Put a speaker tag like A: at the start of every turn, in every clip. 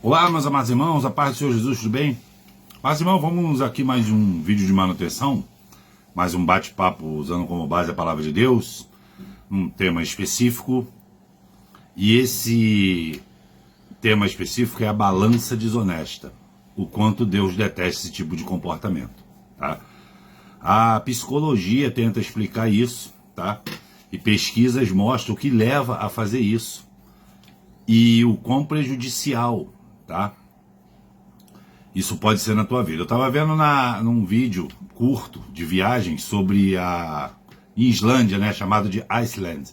A: Olá, meus amados irmãos, a paz do Senhor Jesus, tudo bem? Mas, irmão, vamos aqui mais um vídeo de manutenção, mais um bate-papo usando como base a palavra de Deus, um tema específico, e esse tema específico é a balança desonesta, o quanto Deus detesta esse tipo de comportamento, tá? A psicologia tenta explicar isso, tá? E pesquisas mostram o que leva a fazer isso e o quão prejudicial, tá? Isso pode ser na tua vida. Eu estava vendo num vídeo curto de viagem sobre a Islândia, né, chamado de Iceland.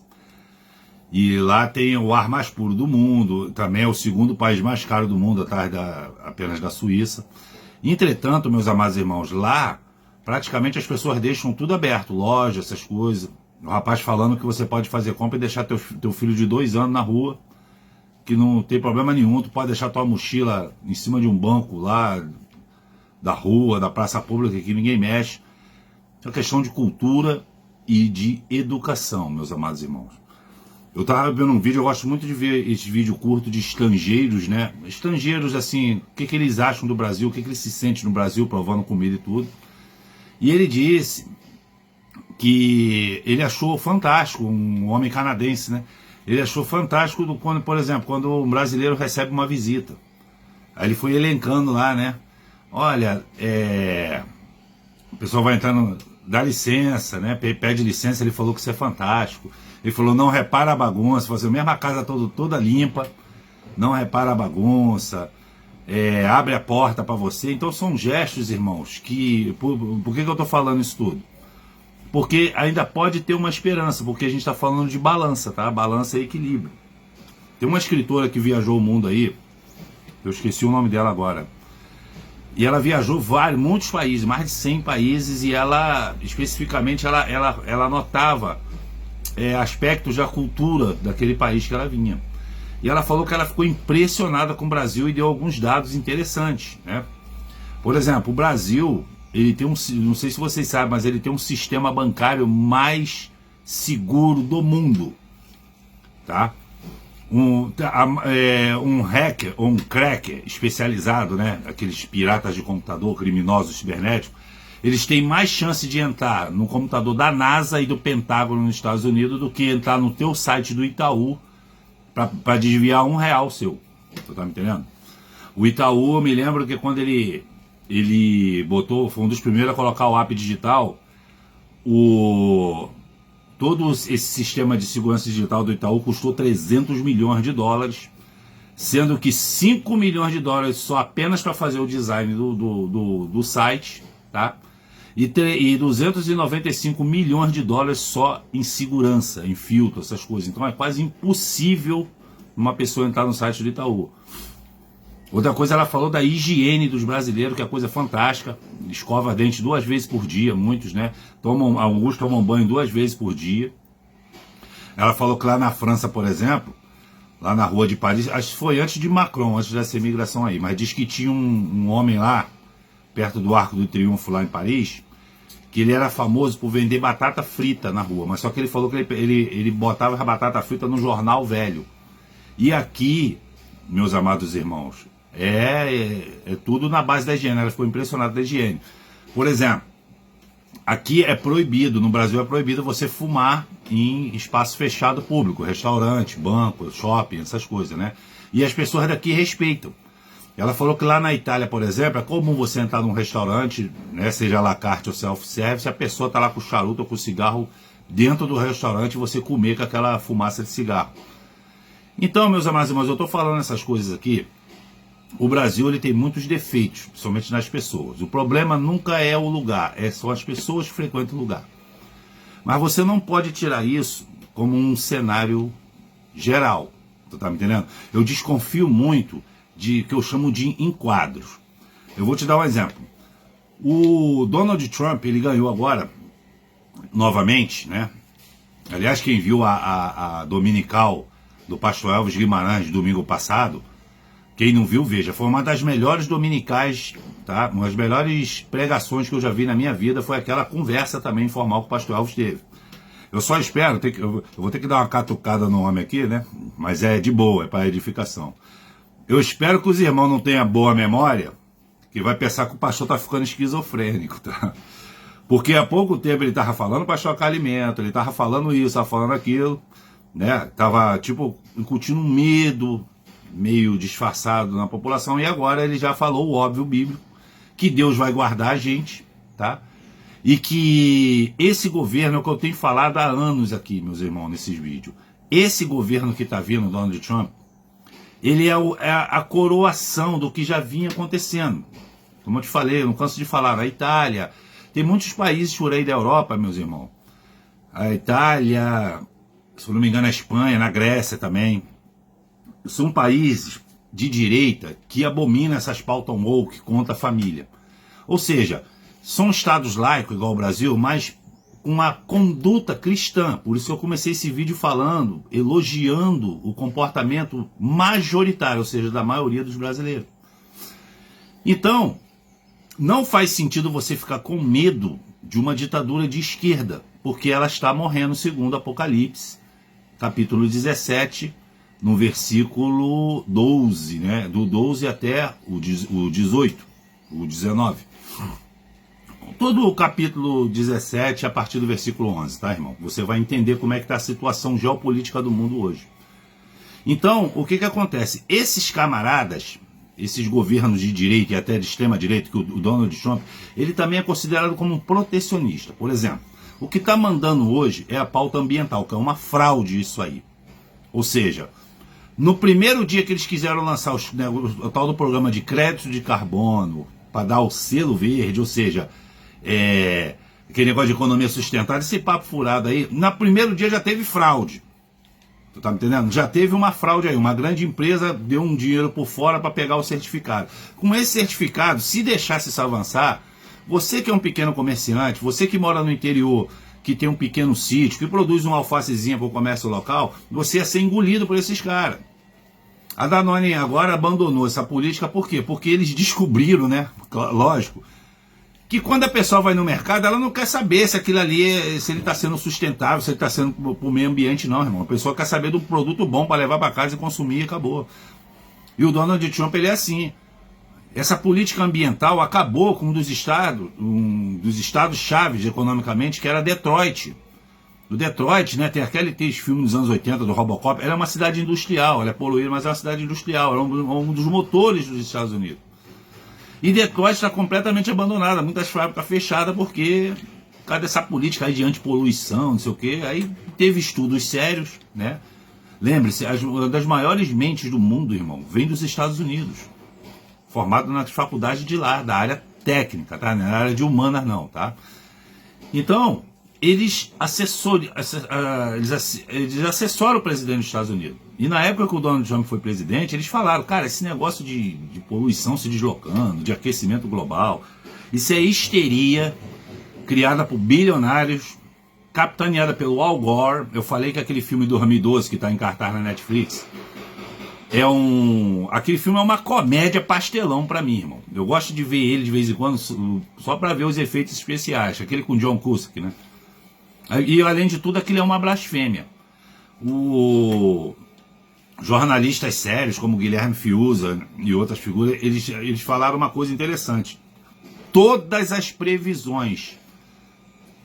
A: E lá tem o ar mais puro do mundo, também é o segundo país mais caro do mundo, atrás apenas da Suíça. Entretanto, meus amados irmãos, lá praticamente as pessoas deixam tudo aberto, loja, essas coisas. O rapaz falando que você pode fazer compra e deixar teu filho de 2 anos na rua, que não tem problema nenhum, tu pode deixar tua mochila em cima de um banco lá da rua, da praça pública, que ninguém mexe. É uma questão de cultura e de educação, meus amados irmãos. Eu estava vendo um vídeo, eu gosto muito de ver esse vídeo curto de estrangeiros, né? Estrangeiros, assim, o que eles acham do Brasil, o que eles se sentem no Brasil, provando comida e tudo. E ele disse que ele achou fantástico, um homem canadense, né? Ele achou fantástico quando, por exemplo, quando um brasileiro recebe uma visita. Aí ele foi elencando lá, né? Olha, o pessoal vai entrando, dá licença, né? Pede licença, ele falou que isso é fantástico. Ele falou, não repara a bagunça, você mesmo a casa toda limpa, não repara a bagunça, abre a porta para você. Então são gestos, irmãos, que... Por que eu estou falando isso tudo? Porque ainda pode ter uma esperança, porque a gente está falando de balança, tá? Balança é equilíbrio. Tem uma escritora que viajou o mundo aí, eu esqueci o nome dela agora, e ela viajou muitos países, mais de 100 países, e ela, especificamente, ela anotava aspectos da cultura daquele país que ela vinha. E ela falou que ela ficou impressionada com o Brasil e deu alguns dados interessantes, né? Por exemplo, o Brasil... ele tem não sei se vocês sabem, mas ele tem um sistema bancário mais seguro do mundo, tá? Um hacker ou um cracker especializado, né? Aqueles piratas de computador, criminosos cibernéticos, eles têm mais chance de entrar no computador da NASA e do Pentágono nos Estados Unidos do que entrar no teu site do Itaú para desviar R$1 seu. Você tá me entendendo? O Itaú, eu me lembro que quando ele botou, foi um dos primeiros a colocar o app digital, todo esse sistema de segurança digital do Itaú custou $300 milhões, sendo que $5 milhões só apenas para fazer o design do site, tá? E $295 milhões só em segurança, em filtro, essas coisas. Então é quase impossível uma pessoa entrar no site do Itaú. Outra coisa, ela falou da higiene dos brasileiros, que é coisa fantástica. Escova os dentes 2 vezes por dia, muitos, né? Alguns tomam banho 2 vezes por dia. Ela falou que lá na França, por exemplo, lá na rua de Paris, acho que foi antes de Macron, antes dessa imigração aí, mas diz que tinha um homem lá, perto do Arco do Triunfo, lá em Paris, que ele era famoso por vender batata frita na rua, mas só que ele falou que ele botava a batata frita no jornal velho. E aqui, meus amados irmãos, é tudo na base da higiene. Ela ficou impressionada da higiene. Por exemplo, aqui é proibido, no Brasil é proibido você fumar em espaço fechado público, restaurante, banco, shopping, essas coisas, né? E as pessoas daqui respeitam. Ela falou que lá na Itália, por exemplo, é comum você entrar num restaurante, né, seja à la carte ou self-service, a pessoa tá lá com charuto ou com cigarro dentro do restaurante e você comer com aquela fumaça de cigarro. Então, meus amados irmãos, eu estou falando essas coisas aqui. O Brasil, ele tem muitos defeitos, principalmente nas pessoas. O problema nunca é o lugar, são as pessoas que frequentam o lugar. Mas você não pode tirar isso como um cenário geral. Você está me entendendo? Eu desconfio muito de que eu chamo de enquadros. Eu vou te dar um exemplo. O Donald Trump, ele ganhou agora, novamente, né? Aliás, quem viu a dominical do pastor Elvis Guimarães domingo passado, quem não viu, veja, foi uma das melhores dominicais, tá? Uma das melhores pregações que eu já vi na minha vida, foi aquela conversa também informal que o pastor Elvis teve. Eu só espero, eu vou ter que dar uma catucada no homem aqui, né? Mas é de boa, é para edificação. Eu espero que os irmãos não tenham boa memória, que vai pensar que o pastor tá ficando esquizofrênico, tá? Porque há pouco tempo ele tava falando para chocar alimento, ele tava falando isso, tava falando aquilo, né? Tava, tipo, incutindo um medo meio disfarçado na população, e agora ele já falou o óbvio bíblico, que Deus vai guardar a gente, tá? E que esse governo, é o que eu tenho falado há anos aqui, meus irmãos, nesses vídeos, esse governo que tá vindo, Donald Trump, ele é a coroação do que já vinha acontecendo. Como eu te falei, eu não canso de falar, a Itália, tem muitos países por aí da Europa, meus irmãos. A Itália, se eu não me engano, a Espanha, na Grécia também. São países de direita que abominam essas pautas woke contra a família. Ou seja, são estados laicos, igual o Brasil, mas com uma conduta cristã. Por isso que eu comecei esse vídeo falando, elogiando o comportamento majoritário, ou seja, da maioria dos brasileiros. Então, não faz sentido você ficar com medo de uma ditadura de esquerda, porque ela está morrendo segundo Apocalipse, capítulo 17, no versículo 12, né? Do 12 até o 18, o 19. Todo o capítulo 17 a partir do versículo 11, tá, irmão? Você vai entender como é que está a situação geopolítica do mundo hoje. Então, o que acontece? Esses camaradas, esses governos de direita e até de extrema direita, que o Donald Trump, ele também é considerado como um protecionista. Por exemplo, o que está mandando hoje é a pauta ambiental, que é uma fraude isso aí. Ou seja, no primeiro dia que eles quiseram lançar o tal do programa de crédito de carbono, para dar o selo verde, ou seja, aquele negócio de economia sustentável, esse papo furado aí, no primeiro dia já teve fraude. Tu tá me entendendo? Já teve uma fraude aí, uma grande empresa deu um dinheiro por fora para pegar o certificado. Com esse certificado, se deixasse isso avançar, você que é um pequeno comerciante, você que mora no interior, que tem um pequeno sítio, que produz uma alfacezinha para o comércio local, você ia ser engolido por esses caras. A Danone agora abandonou essa política, por quê? Porque eles descobriram, né, lógico, que quando a pessoa vai no mercado, ela não quer saber se aquilo ali, se ele está sendo sustentável, se ele está sendo para o meio ambiente, não, irmão. A pessoa quer saber do produto bom para levar para casa e consumir e acabou. E o Donald Trump, ele é assim. Essa política ambiental acabou com um dos estados chaves economicamente, que era Detroit. O Detroit, né, tem aquele filme dos anos 80 do Robocop, ela é uma cidade industrial, ela é poluída, mas é uma cidade industrial, ela é um dos motores dos Estados Unidos. E Detroit está completamente abandonada, muitas fábricas fechadas, porque por causa dessa política aí de antipoluição, não sei o quê, aí teve estudos sérios, né? Lembre-se, uma das maiores mentes do mundo, irmão, vem dos Estados Unidos, formado nas faculdades de lá, da área técnica, tá? Não é na área de humanas não, tá? Então, eles assessoram o presidente dos Estados Unidos. E na época que o Donald Trump foi presidente, eles falaram, cara, esse negócio de poluição se deslocando, de aquecimento global, isso é histeria criada por bilionários, capitaneada pelo Al Gore. Eu falei que aquele filme 2012 que está em cartaz na Netflix, aquele filme é uma comédia pastelão pra mim, irmão. Eu gosto de ver ele de vez em quando, só pra ver os efeitos especiais, aquele com John Cusack, né? E além de tudo, aquilo é uma blasfêmia. Jornalistas sérios, como Guilherme Fiuza e outras figuras, eles falaram uma coisa interessante. Todas as previsões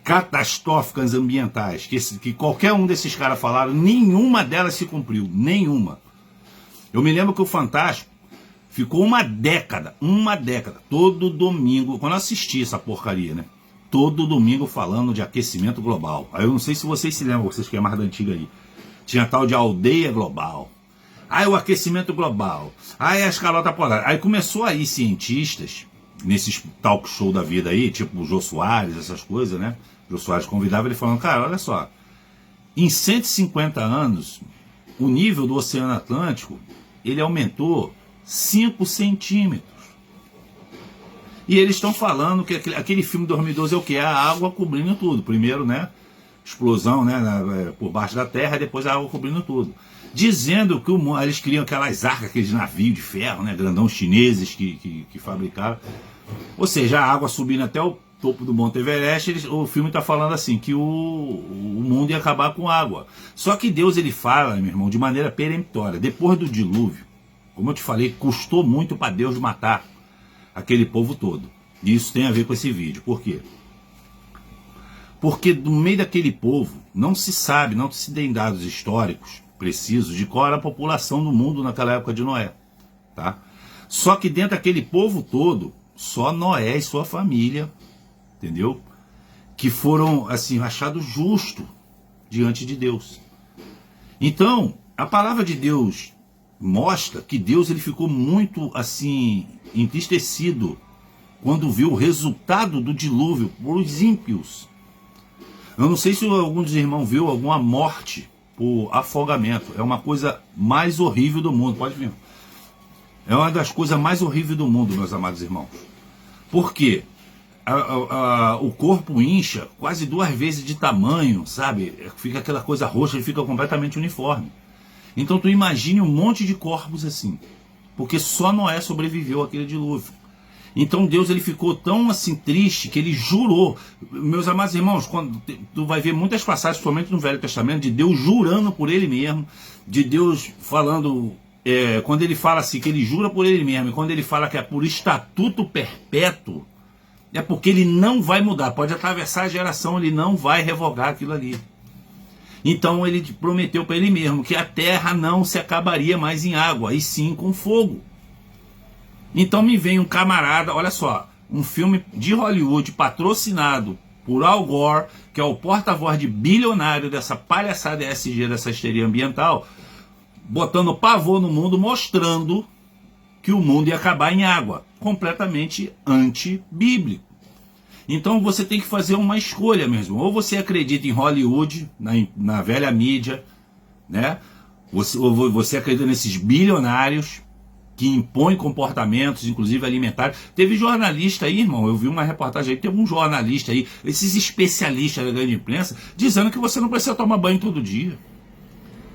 A: catastróficas ambientais que qualquer um desses caras falaram, nenhuma delas se cumpriu, nenhuma. Eu me lembro que o Fantástico ficou uma década, todo domingo, quando eu assisti essa porcaria, né? Todo domingo falando de aquecimento global. Aí eu não sei se vocês se lembram, vocês que é mais da antiga aí. Tinha tal de aldeia global. Aí o aquecimento global. Aí a escalota polar. Aí começou aí cientistas, nesses talk show da vida aí, tipo o Jô Soares, essas coisas, né? O Jô Soares convidava ele falando, cara, olha só, em 150 anos, o nível do Oceano Atlântico, ele aumentou 5 centímetros. E eles estão falando que aquele filme 2012 é o que? É a água cobrindo tudo. Primeiro, né, explosão, né, por baixo da terra, e depois a água cobrindo tudo. Dizendo que eles criam aquelas arcas, aqueles navios de ferro, né, grandão chineses que fabricaram. Ou seja, a água subindo até o topo do Monte Everest, o filme está falando assim, que o mundo ia acabar com água. Só que Deus, ele fala, meu irmão, de maneira peremptória. Depois do dilúvio, Como eu te falei, custou muito para Deus matar aquele povo todo. E isso tem a ver com esse vídeo. Por quê? Porque no meio daquele povo não se sabe, não se tem dados históricos precisos de qual era a população do mundo naquela época de Noé. Tá? Só que dentro daquele povo todo, só Noé e sua família, entendeu? Que foram assim achados justos diante de Deus. Então, a palavra de Deus mostra que Deus ele ficou muito assim entristecido quando viu o resultado do dilúvio por os ímpios. Eu não sei se algum dos irmãos viu alguma morte por afogamento. É uma coisa mais horrível do mundo. Pode vir. É uma das coisas mais horríveis do mundo, meus amados irmãos. Por quê? O corpo incha quase 2 vezes de tamanho, sabe? Fica aquela coisa roxa, ele fica completamente uniforme. Então tu imagine um monte de corpos assim. Porque só Noé sobreviveu àquele dilúvio. Então Deus ele ficou tão assim triste que ele jurou. Meus amados irmãos, quando tu vai ver muitas passagens, somente no Velho Testamento, de Deus jurando por ele mesmo, de Deus falando, quando ele fala assim, que ele jura por ele mesmo, e quando ele fala que é por estatuto perpétuo, é porque ele não vai mudar, pode atravessar a geração, ele não vai revogar aquilo ali. Então ele prometeu para ele mesmo que a terra não se acabaria mais em água, e sim com fogo. Então me vem um camarada, olha só, um filme de Hollywood patrocinado por Al Gore, que é o porta-voz de bilionário dessa palhaçada ESG, dessa histeria ambiental, botando pavor no mundo, mostrando que o mundo ia acabar em água, completamente antibíblico. Então você tem que fazer uma escolha mesmo, ou você acredita em Hollywood, na velha mídia, né? Ou você acredita nesses bilionários que impõe comportamentos, inclusive alimentares. Teve jornalista aí, irmão, eu vi uma reportagem aí, teve um jornalista aí, esses especialistas da grande imprensa, dizendo que você não precisa tomar banho todo dia.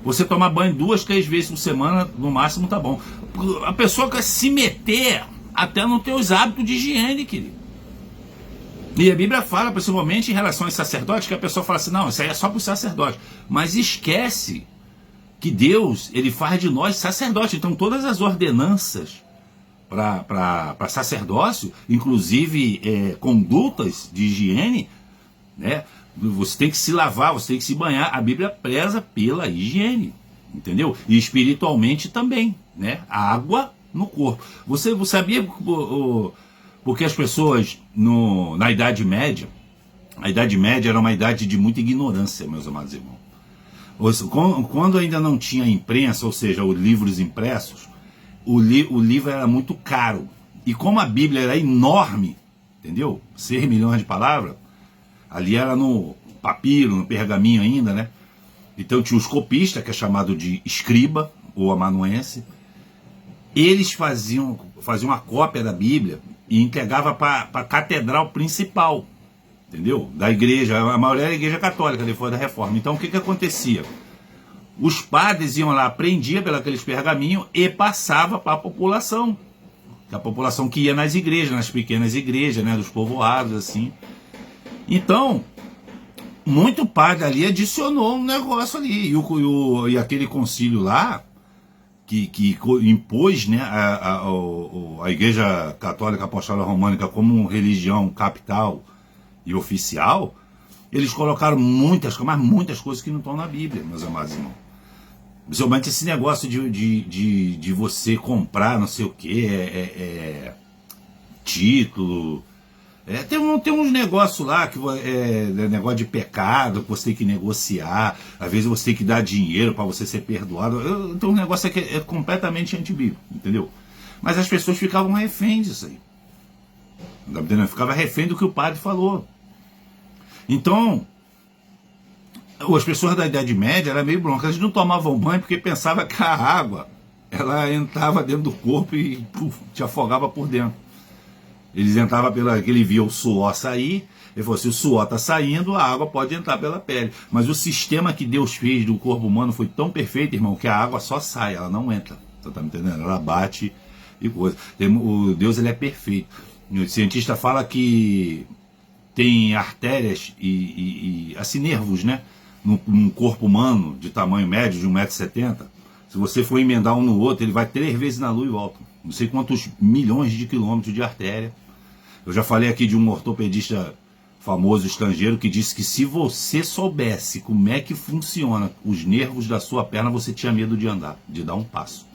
A: Você tomar banho 2, 3 vezes por semana, no máximo, tá bom. A pessoa quer se meter até nos teus hábitos de higiene, querido. E a Bíblia fala, principalmente em relação aos sacerdotes, que a pessoa fala assim, não, isso aí é só para os sacerdotes. Mas esquece que Deus, ele faz de nós sacerdote. Então todas as ordenanças para sacerdócio, inclusive condutas de higiene, né? Você tem que se lavar, você tem que se banhar. A Bíblia preza pela higiene, entendeu? E espiritualmente também, né? A água no corpo. Você sabia porque as pessoas na Idade Média, a Idade Média era uma idade de muita ignorância, meus amados irmãos. Quando ainda não tinha imprensa, ou seja, os livros impressos, o livro era muito caro. E como a Bíblia era enorme, entendeu? 6 milhões de palavras, ali era no papiro, no pergaminho ainda, né? Então tinha os copistas, que é chamado de escriba, ou amanuense. Eles faziam uma cópia da Bíblia e entregavam para a catedral principal, entendeu? Da igreja, a maioria era a igreja católica depois da reforma. Então o que acontecia? Os padres iam lá, aprendiam pelos pergaminhos e passava para a população. A população que ia nas igrejas, nas pequenas igrejas, né, dos povoados, assim. Então, muito padre ali adicionou um negócio ali. E aquele concílio lá, que impôs, né, a Igreja Católica Apostólica Românica como religião capital e oficial, eles colocaram muitas coisas que não estão na Bíblia, meus amados irmãos. Principalmente esse negócio de você comprar não sei o que, título. Tem uns negócios lá que negócio de pecado, que você tem que negociar, às vezes você tem que dar dinheiro para você ser perdoado. Tem um negócio que é completamente antibíblico, entendeu? Mas as pessoas ficavam reféns disso aí. Tá entendendo? Ficava refém do que o padre falou. Então, as pessoas da Idade Média eram meio broncas, eles não tomavam banho porque pensavam que a água ela entrava dentro do corpo e te afogava por dentro. Eles entravam ele via o suor sair, ele falou, se o suor está saindo, a água pode entrar pela pele. Mas o sistema que Deus fez do corpo humano foi tão perfeito, irmão, que a água só sai, ela não entra. Você está me entendendo? Ela bate e coisa. O Deus, ele é perfeito. O cientista fala que tem artérias e assim, nervos, né? Num corpo humano de tamanho médio, de 1,70 m. Se Se você for emendar um no outro, ele vai 3 vezes na lua e volta. Não sei quantos milhões de quilômetros de artéria. Eu já falei aqui de um ortopedista famoso estrangeiro que disse que se você soubesse como é que funciona os nervos da sua perna, você tinha medo de andar, de dar um passo.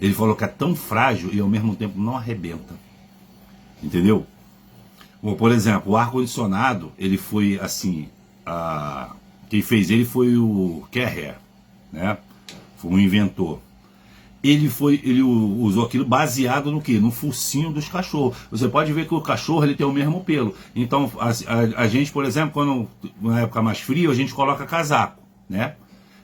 A: Ele falou que é tão frágil e ao mesmo tempo não arrebenta. Entendeu? Ou, por exemplo, o ar-condicionado, ele foi assim, quem fez ele foi o Carrier, né? Foi um inventor. Ele usou aquilo baseado no quê? No focinho dos cachorros. Você pode ver que o cachorro ele tem o mesmo pelo. Então a gente, por exemplo, quando na época mais fria, a gente coloca casaco, né?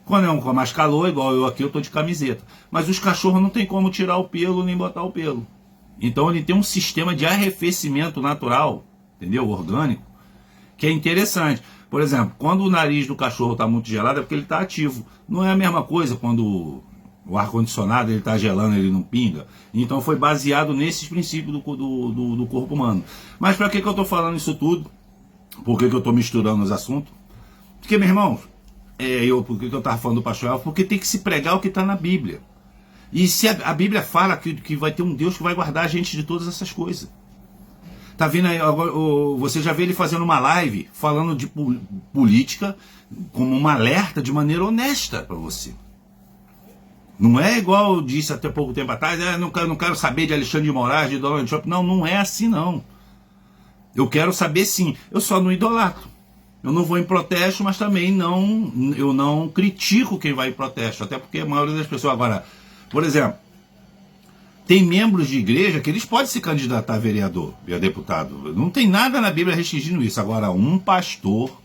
A: Quando é um mais calor, igual eu aqui, eu tô de camiseta. Mas os cachorros não tem como tirar o pelo nem botar o pelo. Então ele tem um sistema de arrefecimento natural, entendeu? Orgânico, que é interessante. Por exemplo, quando o nariz do cachorro está muito gelado, é porque ele está ativo. Não é a mesma coisa quando o ar-condicionado ele está gelando, ele não pinga. Então foi baseado nesses princípios do corpo humano. Mas para que eu estou falando isso tudo? Por que eu estou misturando os assuntos? Porque, meu irmão, por que eu estava falando do pastor Elfo? Porque tem que se pregar o que está na Bíblia. E se a Bíblia fala que vai ter um Deus que vai guardar a gente de todas essas coisas. Tá vendo aí, agora, você já vê ele fazendo uma live falando de política como uma alerta de maneira honesta para você. Não é igual eu disse até pouco tempo atrás, não quero saber de Alexandre de Moraes, de Donald Trump. Não, não é assim não. Eu quero saber sim, eu só não idolatro. Eu não vou em protesto, mas também eu não critico quem vai em protesto, até porque a maioria das pessoas agora, por exemplo, tem membros de igreja que eles podem se candidatar a vereador e a deputado. Não tem nada na Bíblia restringindo isso. Agora, um pastor...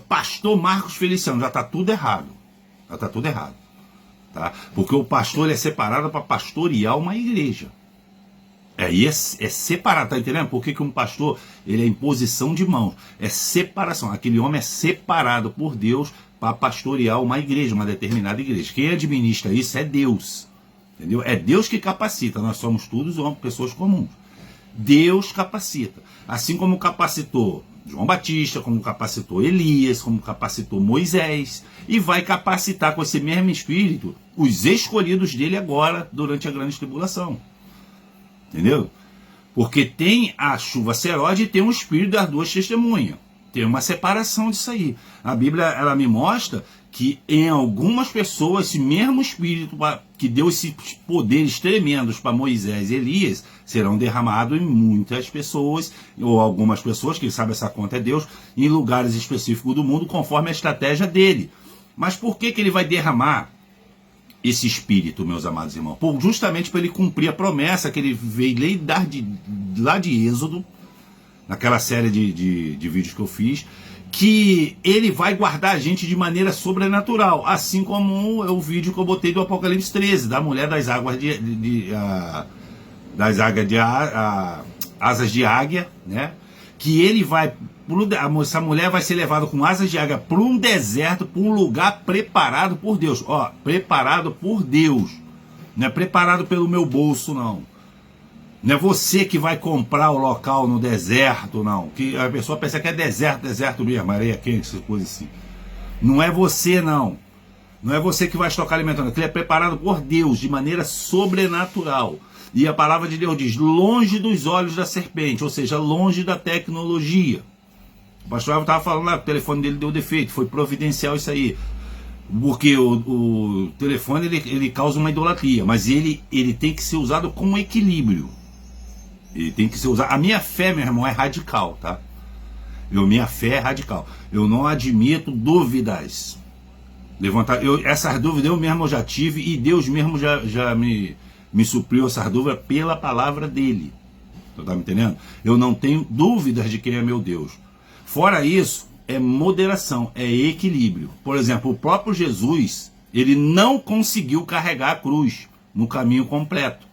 A: pastor Marcos Feliciano, já está tudo errado. Já está tudo errado. Tá? Porque o pastor ele é separado para pastorear uma igreja. É separado, tá entendendo? Por que um pastor ele é em posição de mãos? É separação. Aquele homem é separado por Deus para pastorear uma igreja, uma determinada igreja. Quem administra isso é Deus. Entendeu? É Deus que capacita, nós somos todos pessoas comuns. Deus capacita. Assim como capacitou João Batista, como capacitou Elias, como capacitou Moisés, e vai capacitar com esse mesmo espírito os escolhidos dele agora, durante a grande tribulação. Entendeu? Porque tem a chuva seróide e tem o espírito das duas testemunhas. Tem uma separação disso aí. A Bíblia ela me mostra que em algumas pessoas, esse mesmo espírito que deu esses poderes tremendos para Moisés e Elias, serão derramados em muitas pessoas, ou algumas pessoas, quem sabe essa conta é Deus, em lugares específicos do mundo, conforme a estratégia dele. Mas por que ele vai derramar esse espírito, meus amados irmãos? Justamente para ele cumprir a promessa que ele veio dar lá de Êxodo, naquela série de vídeos que eu fiz, que ele vai guardar a gente de maneira sobrenatural, assim como o vídeo que eu botei do Apocalipse 13, da mulher das águas asas de águia, né? Que ele vai, essa mulher vai ser levada com asas de águia para um deserto, para um lugar preparado por Deus. Ó, preparado por Deus, não é preparado pelo meu bolso, não. Não é você que vai comprar o local no deserto, não. Que a pessoa pensa que é deserto mesmo, areia quente, essas coisas assim. Não é você, não. Não é você que vai estocar alimentando. Aquilo é preparado por Deus, de maneira sobrenatural. E a palavra de Deus diz, longe dos olhos da serpente, ou seja, longe da tecnologia. O pastor Elvio estava falando lá, o telefone dele deu defeito, foi providencial isso aí. Porque o telefone ele causa uma idolatria, mas ele tem que ser usado com equilíbrio. Ele tem que ser usado. A minha fé, meu irmão, é radical, tá? Minha fé é radical. Eu não admito dúvidas. Essas dúvidas eu mesmo já tive e Deus mesmo já me supriu essas dúvidas pela palavra dele. Você tá me entendendo? Eu não tenho dúvidas de quem é meu Deus. Fora isso, é moderação, é equilíbrio. Por exemplo, o próprio Jesus, ele não conseguiu carregar a cruz no caminho completo.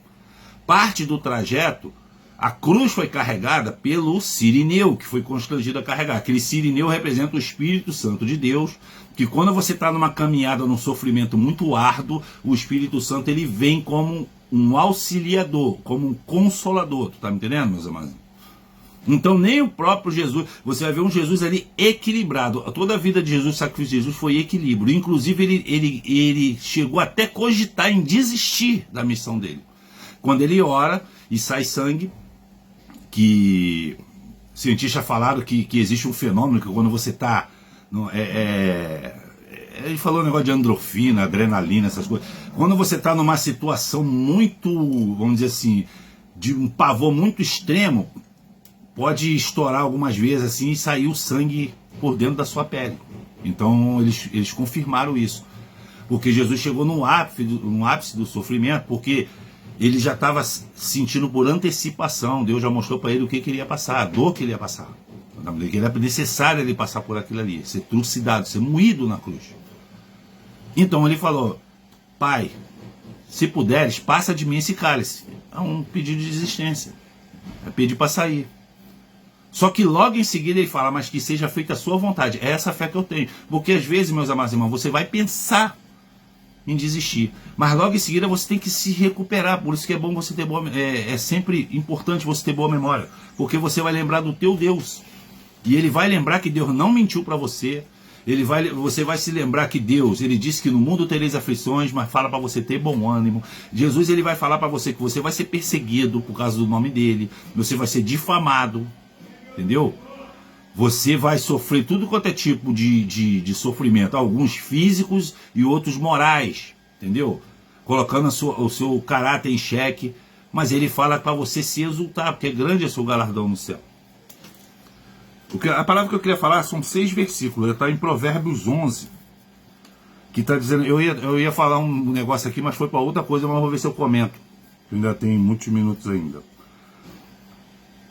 A: Parte do trajeto, a cruz foi carregada pelo Cirineu, que foi constrangido a carregar. Aquele Cirineu representa o Espírito Santo de Deus, que quando você está numa caminhada, num sofrimento muito árduo, o Espírito Santo ele vem como um auxiliador, como um consolador. Tu tá me entendendo, meus amados? Então nem o próprio Jesus, você vai ver um Jesus ali equilibrado. Toda a vida de Jesus, o sacrifício de Jesus foi equilíbrio. Inclusive ele chegou até a cogitar em desistir da missão dele. Quando ele ora e sai sangue, que cientistas falaram que existe um fenômeno que quando você está... ele falou um negócio de endorfina, adrenalina, essas coisas. Quando você está numa situação muito, vamos dizer assim, de um pavor muito extremo, pode estourar algumas vezes assim e sair o sangue por dentro da sua pele. Então eles confirmaram isso. Porque Jesus chegou no ápice do sofrimento, porque ele já estava sentindo por antecipação. Deus já mostrou para ele o que ele ia passar, a dor que ele ia passar. Que era necessário ele passar por aquilo ali, ser trucidado, ser moído na cruz. Então ele falou: Pai, se puderes, passa de mim esse cálice. É um pedido de desistência. É pedir para sair. Só que logo em seguida ele fala: mas que seja feita a sua vontade. É essa fé que eu tenho. Porque às vezes, meus amados irmãos, você vai pensar em desistir, mas logo em seguida você tem que se recuperar. Por isso que é bom você ter boa... É sempre importante você ter boa memória. Porque você vai lembrar do teu Deus. E ele vai lembrar que Deus não mentiu para você. Você vai se lembrar que Deus, ele disse que no mundo tereis aflições, mas fala para você ter bom ânimo. Jesus, ele vai falar para você que você vai ser perseguido por causa do nome dele. Você vai ser difamado. Entendeu? Você vai sofrer tudo quanto é tipo de sofrimento. Alguns físicos e outros morais. Entendeu? Colocando o seu caráter em xeque. Mas ele fala para você se exultar, porque grande é o seu galardão no céu. A palavra que eu queria falar são 6 versículos. Está em Provérbios 11. Que está dizendo... Eu ia falar um negócio aqui, mas foi para outra coisa, mas vou ver se eu comento. Ainda tem muitos minutos ainda.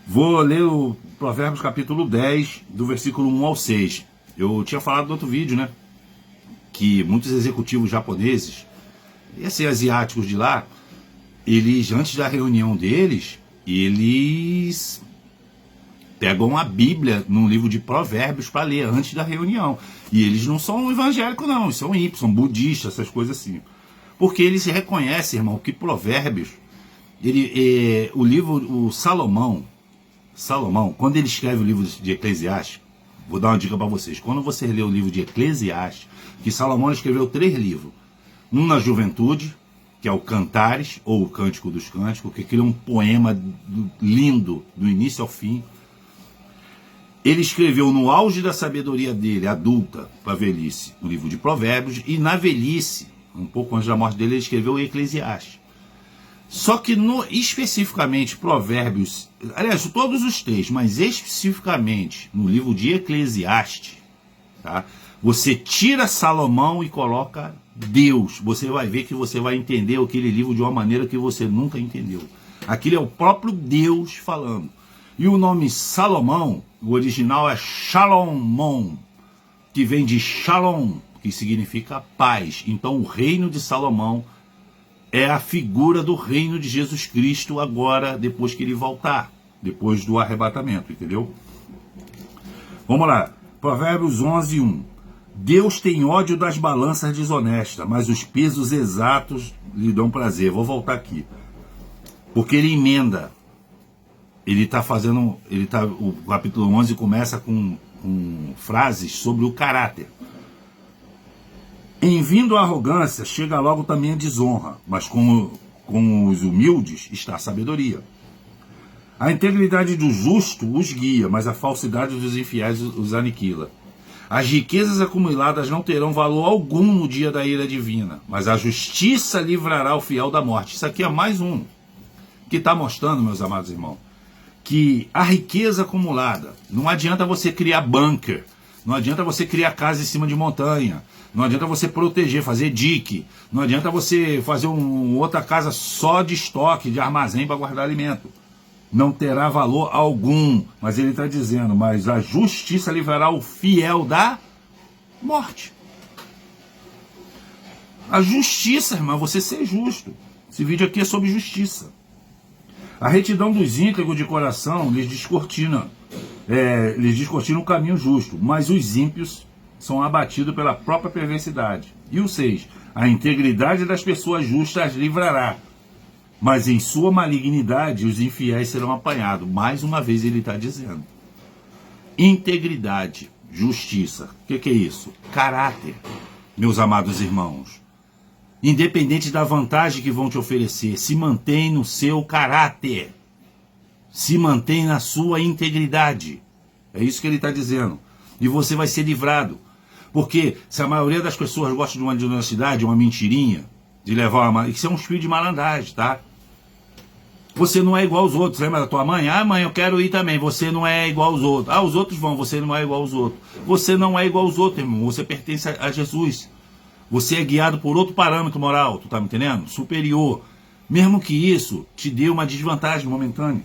A: Vou ler o Provérbios capítulo 10, do versículo 1 ao 6. Eu tinha falado no outro vídeo, né? Que muitos executivos japoneses, e assim, asiáticos de lá, eles, antes da reunião deles, eles pegam a Bíblia num livro de provérbios para ler antes da reunião. E eles não são evangélicos, não. Eles são hippies, são budistas, essas coisas assim. Porque eles reconhecem, irmão, que provérbios... o Salomão, quando ele escreve o livro de Eclesiastes, vou dar uma dica para vocês. Quando você lê o livro de Eclesiastes, que Salomão escreveu 3 livros. Um na juventude, que é o Cantares, ou o Cântico dos Cânticos, que aquele é um poema lindo, do início ao fim. Ele escreveu no auge da sabedoria dele, adulta, para a velhice, o livro de Provérbios, e na velhice, um pouco antes da morte dele, ele escreveu o Eclesiastes. Só que especificamente Provérbios, aliás, todos os 3, mas especificamente no livro de Eclesiastes, tá? Você tira Salomão e coloca Deus. Você vai ver que você vai entender aquele livro de uma maneira que você nunca entendeu. Aquilo é o próprio Deus falando. E o nome Salomão, o original é Shalomon, que vem de Shalom, que significa paz. Então o reino de Salomão é a figura do reino de Jesus Cristo agora, depois que ele voltar, depois do arrebatamento, entendeu? Vamos lá, Provérbios 11, 1. Deus tem ódio das balanças desonestas, mas os pesos exatos lhe dão prazer. Vou voltar aqui, porque ele emenda. O capítulo 11 começa com frases sobre o caráter. Em vindo a arrogância, chega logo também a desonra, mas com os humildes está a sabedoria. A integridade do justo os guia, mas a falsidade dos infiéis os aniquila. As riquezas acumuladas não terão valor algum no dia da ira divina, mas a justiça livrará o fiel da morte. Isso aqui é mais um que está mostrando, meus amados irmãos, que a riqueza acumulada, não adianta você criar bunker, não adianta você criar casa em cima de montanha, não adianta você proteger, fazer dique, não adianta você fazer outra casa só de estoque, de armazém para guardar alimento. Não terá valor algum, mas ele está dizendo, mas a justiça livrará o fiel da morte. A justiça, irmão, você ser justo. Esse vídeo aqui é sobre justiça. A retidão dos íntegros de coração lhes descortina o caminho justo, mas os ímpios são abatidos pela própria perversidade. E o 6, a integridade das pessoas justas as livrará, Mas em sua malignidade os infiéis serão apanhados. Mais uma vez ele está dizendo. Integridade, justiça. O que é isso? Caráter, meus amados irmãos. Independente da vantagem que vão te oferecer, se mantém no seu caráter. Se mantém na sua integridade. É isso que ele está dizendo. E você vai ser livrado. Porque se a maioria das pessoas gosta de uma desonestidade, uma mentirinha, de levar uma... Isso é um espírito de malandragem, tá? Você não é igual aos outros. Lembra da tua mãe? Ah, mãe, eu quero ir também. Você não é igual aos outros. Ah, os outros vão. Você não é igual aos outros. Você não é igual aos outros, irmão. Você pertence a Jesus. Você é guiado por outro parâmetro moral. Tu tá me entendendo? Superior. Mesmo que isso te dê uma desvantagem momentânea.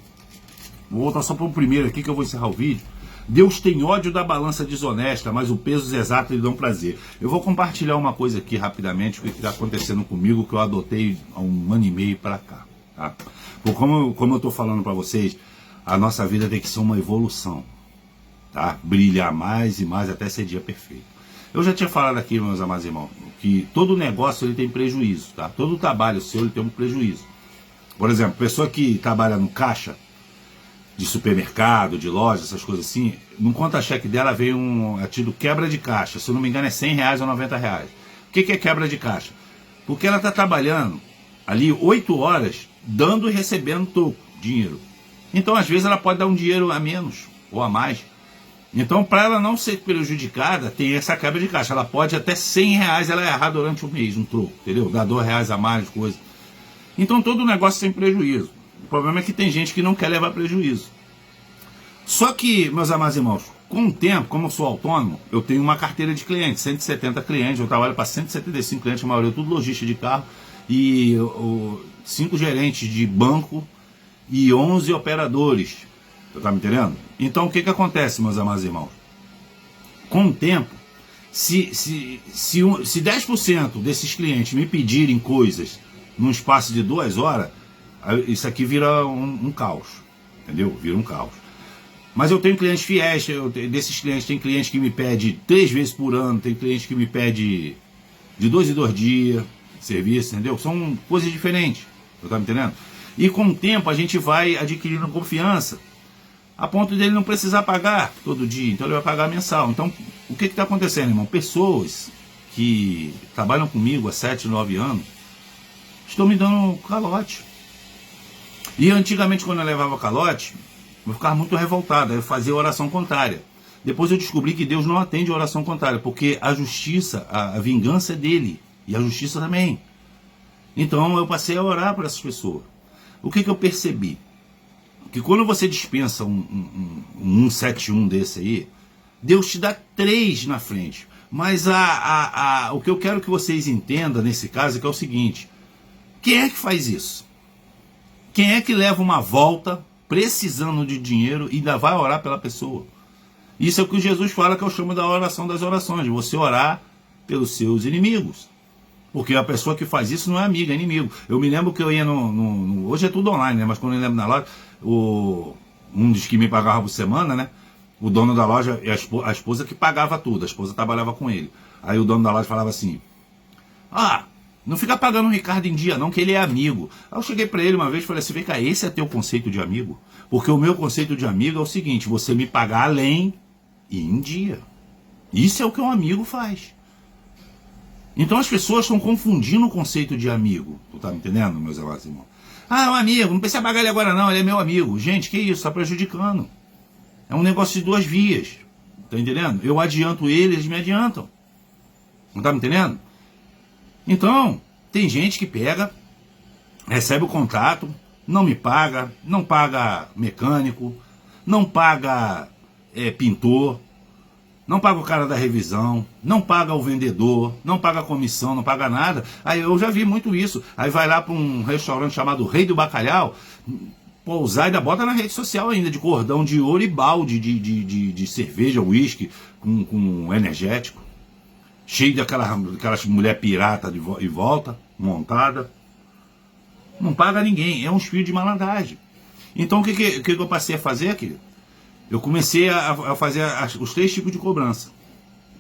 A: Vou voltar só para o primeiro aqui que eu vou encerrar o vídeo. Deus tem ódio da balança desonesta, mas o peso exato lhe dá um prazer. Eu vou compartilhar uma coisa aqui rapidamente, o que está acontecendo comigo, que eu adotei há 1 ano e meio para cá. Tá? Como eu estou falando para vocês, a nossa vida tem que ser uma evolução. Tá? Brilhar mais e mais até ser dia perfeito. Eu já tinha falado aqui, meus amados irmãos, que todo negócio ele tem prejuízo. Tá? Todo trabalho seu ele tem um prejuízo. Por exemplo, pessoa que trabalha no caixa, de supermercado, de loja, essas coisas assim, no conta-cheque dela vem é tido quebra de caixa, se eu não me engano é R$100 ou R$90. O que é quebra de caixa? Porque ela está trabalhando ali 8 horas, dando e recebendo troco, dinheiro. Então às vezes ela pode dar um dinheiro a menos ou a mais. Então para ela não ser prejudicada, tem essa quebra de caixa. Ela pode até R$100 ela errar durante um mês, um troco, entendeu? Dar R$2 a mais, coisa. Então todo negócio tem prejuízo. O problema é que tem gente que não quer levar prejuízo. Só que, meus amados irmãos, com o tempo, como eu sou autônomo, eu tenho uma carteira de clientes, 170 clientes, eu trabalho para 175 clientes, a maioria tudo lojista de carro, e 5 gerentes de banco e 11 operadores. Você tá me entendendo? Então o que acontece, meus amados irmãos? Com o tempo, se 10% desses clientes me pedirem coisas num espaço de 2 horas, isso aqui vira um caos, entendeu? Vira um caos. Mas eu tenho clientes fiéis, desses clientes tem clientes que me pede 3 vezes por ano, tem cliente que me pede de 2 em 2 dias, serviço, entendeu? São coisas diferentes, você tá me entendendo? E com o tempo a gente vai adquirindo confiança, a ponto dele não precisar pagar todo dia, então ele vai pagar mensal. Então, o que está acontecendo, irmão? Pessoas que trabalham comigo há 7, 9 anos, estão me dando calote. E antigamente, quando eu levava calote, eu ficava muito revoltado, eu fazia oração contrária. Depois eu descobri que Deus não atende a oração contrária, porque a justiça, a vingança é dele, e a justiça também. Então eu passei a orar por essas pessoas. O que eu percebi? Que quando você dispensa um 171 desse aí, Deus te dá 3 na frente. Mas o que eu quero que vocês entendam nesse caso é que é o seguinte: quem é que faz isso? Quem é que leva uma volta precisando de dinheiro e ainda vai orar pela pessoa? Isso é o que Jesus fala, que eu chamo da oração das orações, de você orar pelos seus inimigos. Porque a pessoa que faz isso não é amiga, é inimigo. Eu me lembro que eu ia hoje é tudo online, né? Mas quando eu lembro na loja, um dos que me pagava por semana, né? O dono da loja, a esposa que pagava tudo, a esposa trabalhava com ele. Aí o dono da loja falava assim: não fica pagando o Ricardo em dia não, que ele é amigo. Aí eu cheguei para ele uma vez e falei assim: vem cá, esse é teu conceito de amigo? Porque o meu conceito de amigo é o seguinte: você me pagar além e em dia. Isso é o que um amigo faz. Então as pessoas estão confundindo o conceito de amigo. Tu tá me entendendo, meus amados irmãos? Um amigo, não precisa pagar ele agora não, ele é meu amigo. Gente, que isso, tá prejudicando. É um negócio de 2 vias. Tá entendendo? Eu adianto eles me adiantam. Não tá me entendendo? Então, tem gente que pega, recebe o contrato, não me paga, não paga mecânico, não paga pintor, não paga o cara da revisão, não paga o vendedor, não paga a comissão, não paga nada. Aí eu já vi muito isso. Aí vai lá para um restaurante chamado Rei do Bacalhau, pousar e ainda bota na rede social ainda, de cordão de ouro e balde de cerveja, uísque, com energético. Cheio daquelas mulher pirata e volta, montada. Não paga ninguém, é um espírito de malandragem. Então o que eu passei a fazer aqui? Eu comecei a fazer os 3 tipos de cobrança.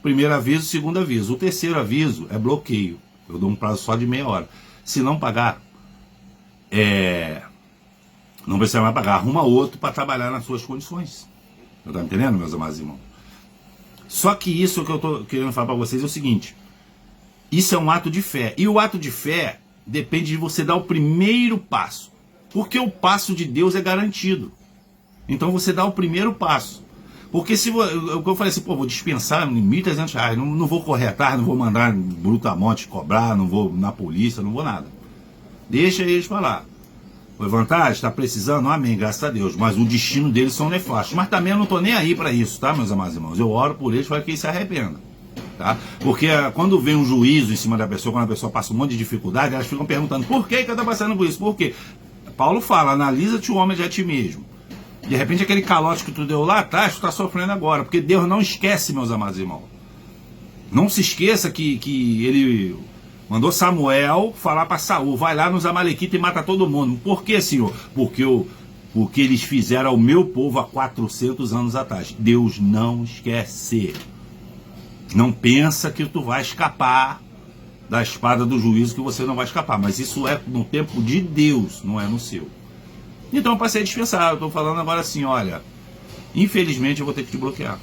A: Primeiro aviso, segundo aviso. O terceiro aviso é bloqueio. Eu dou um prazo só de meia hora. Se não pagar, não precisa mais pagar, arruma outro para trabalhar nas suas condições. Tá me entendendo, meus amados irmãos? Só que isso que eu tô querendo falar para vocês é o seguinte: isso é um ato de fé. E o ato de fé depende de você dar o primeiro passo. Porque o passo de Deus é garantido. Então você dá o primeiro passo. Porque se eu falei assim, pô, vou dispensar R$1.300, não vou correr atrás, não vou mandar brutamonte cobrar, não vou na polícia, não vou nada. Deixa eles falar. Foi vantagem? Está precisando? Amém, graças a Deus. Mas o destino deles são nefastos. Mas também eu não estou nem aí para isso, tá, meus amados irmãos? Eu oro por eles para que eles se arrependam. Tá? Porque quando vem um juízo em cima da pessoa, quando a pessoa passa um monte de dificuldade, elas ficam perguntando, por que eu estou passando por isso? Por quê? Paulo fala, analisa-te o homem de ti mesmo. De repente aquele calote que tu deu lá atrás, tu está sofrendo agora. Porque Deus não esquece, meus amados irmãos. Não se esqueça que ele mandou Samuel falar para Saul, vai lá nos amalequitas e mata todo mundo. Por que, Senhor? Porque eles fizeram ao meu povo há 400 anos atrás. Deus não esquece. Não pensa que tu vai escapar da espada do juízo, que você não vai escapar. Mas isso é no tempo de Deus, não é no seu. Então eu passei a dispensar. Eu estou falando agora assim, olha, infelizmente eu vou ter que te bloquear.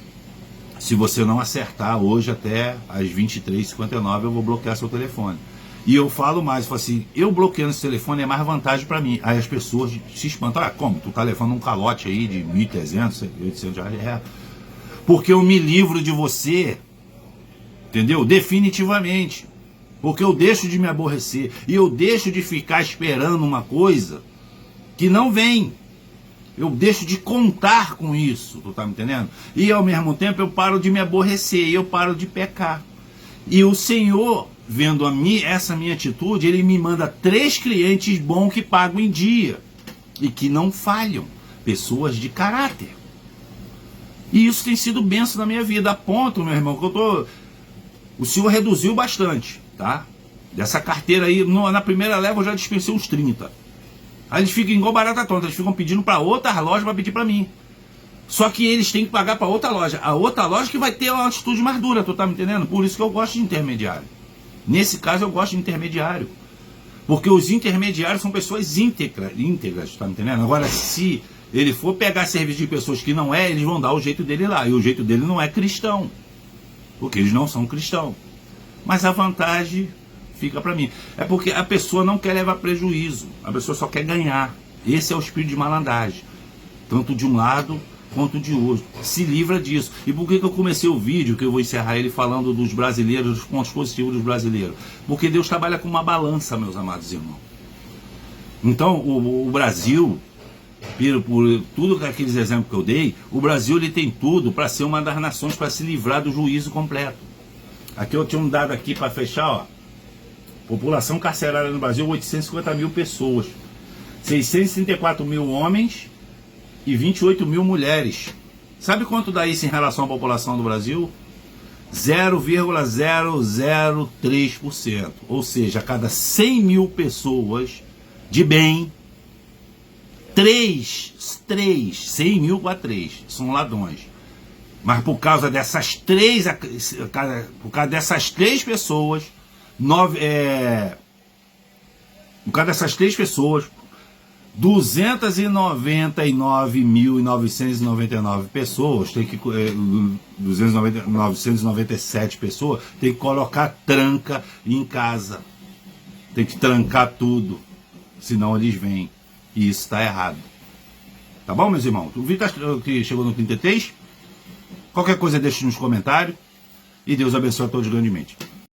A: Se você não acertar hoje até às 23h59, eu vou bloquear seu telefone. E eu falo mais, eu falo assim, eu bloqueando esse telefone é mais vantagem para mim. Aí as pessoas se espantam, como? Tu tá levando um calote aí de R$1.300, R$800? Porque eu me livro de você, entendeu? Definitivamente. Porque eu deixo de me aborrecer. E eu deixo de ficar esperando uma coisa que não vem. Eu deixo de contar com isso, tu tá me entendendo? E ao mesmo tempo eu paro de me aborrecer, eu paro de pecar. E o Senhor, vendo essa minha atitude, Ele me manda 3 clientes bons que pagam em dia. E que não falham. Pessoas de caráter. E isso tem sido bênção na minha vida. A ponto, meu irmão, que o Senhor reduziu bastante, tá? Dessa carteira aí, na primeira leva eu já dispensei uns 30. Aí eles ficam igual barata tonta, eles ficam pedindo para outra loja para pedir para mim. Só que eles têm que pagar para outra loja. A outra loja que vai ter uma atitude mais dura, tu tá me entendendo? Por isso que eu gosto de intermediário. Nesse caso eu gosto de intermediário. Porque os intermediários são pessoas íntegras, tá me entendendo? Agora, se ele for pegar serviço de pessoas que não é, eles vão dar o jeito dele lá. E o jeito dele não é cristão. Porque eles não são cristãos. Mas a vantagem fica para mim. É porque a pessoa não quer levar prejuízo. A pessoa só quer ganhar. Esse é o espírito de malandragem. Tanto de um lado quanto de outro. Se livra disso. E por que eu comecei o vídeo, que eu vou encerrar ele falando dos brasileiros, dos pontos positivos dos brasileiros? Porque Deus trabalha com uma balança, meus amados irmãos. Então, o Brasil, por tudo aqueles exemplos que eu dei, o Brasil ele tem tudo para ser uma das nações, para se livrar do juízo completo. Aqui eu tinha um dado aqui para fechar, ó. População carcerária no Brasil, 850 mil pessoas. 634 mil homens e 28 mil mulheres. Sabe quanto dá isso em relação à população do Brasil? 0,003%. Ou seja, a cada 100 mil pessoas de bem, 100 mil para 3 são ladrões. Mas por causa dessas 3 pessoas, por causa dessas 3 pessoas, 299.999 pessoas, 997 pessoas, tem que colocar tranca em casa. Tem que trancar tudo, senão eles vêm. E isso está errado. Tá bom, meus irmãos? O vídeo que chegou no 33. Qualquer coisa deixe nos comentários. E Deus abençoe a todos grandemente.